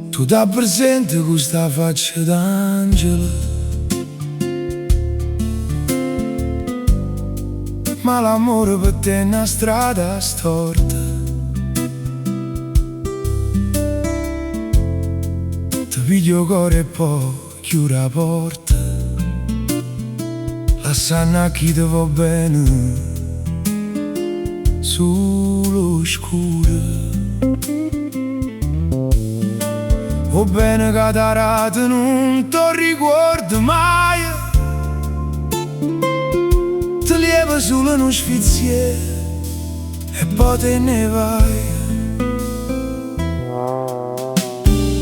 Tu da presente questa faccia d'angelo, ma l'amore per te è una strada storta. Ti piglio cuore e poi chiudi la porta, lasciando a chi ti va bene sullo scuro. Va bene che da rate non ti ricordo mai, ti lieva solo uno sfizier e poi te ne vai.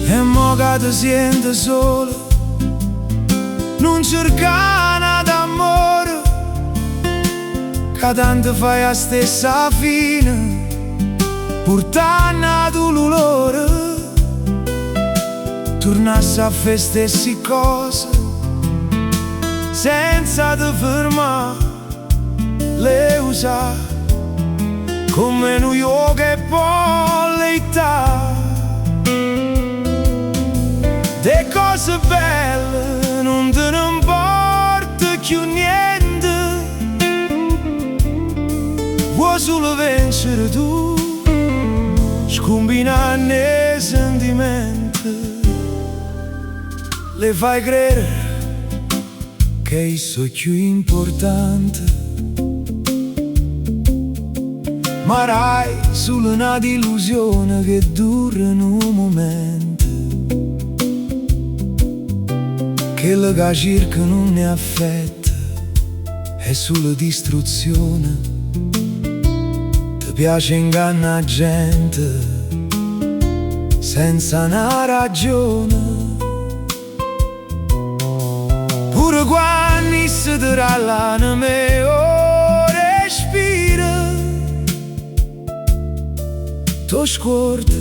E mo che ti senti solo, non cerca nada d'amore, che tanto fai la stessa fine, portando dolore. Tornassi a fare stessi cose, senza te fermare, le usa come New York e poi l'età. De cose belle non te ne importa più niente, vuoi solo vincere tu, scombinando i sentimenti. Le fai credere che io sono più importante, ma rai solo una delusione che dura in un momento, che la che cerca non ne affetta, è solo distruzione. Ti piace ingannare la gente senza una ragione, pure quando si darà l'anima o respira, tu scorda,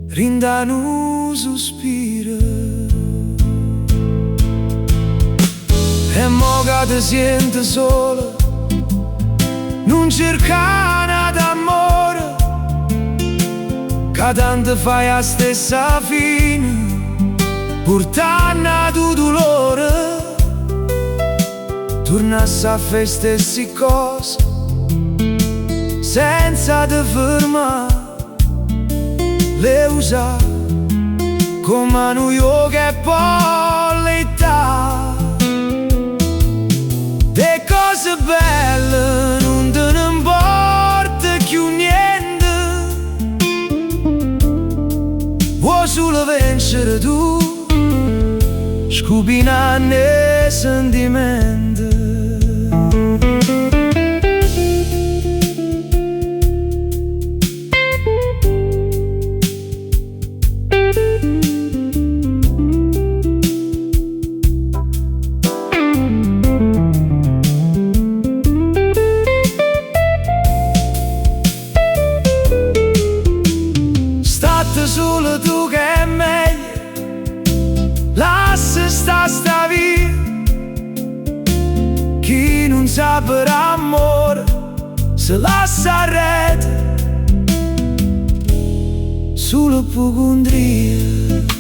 rinda un sospiro. E mo che ti senti solo, non cerca nada d'amore, che tanto fai la stessa fine, portando dolore. Tornassi a fare stessi cose, senza te fermare, le usa come New York e poi l'età. De cose belle non te ne importa più niente, vuoi solo vincere tu, scopinando i sentimenti. State solo tu che è meglio, lascia sta via, chi non sa per amore se lascia a rete, solo ipocondria.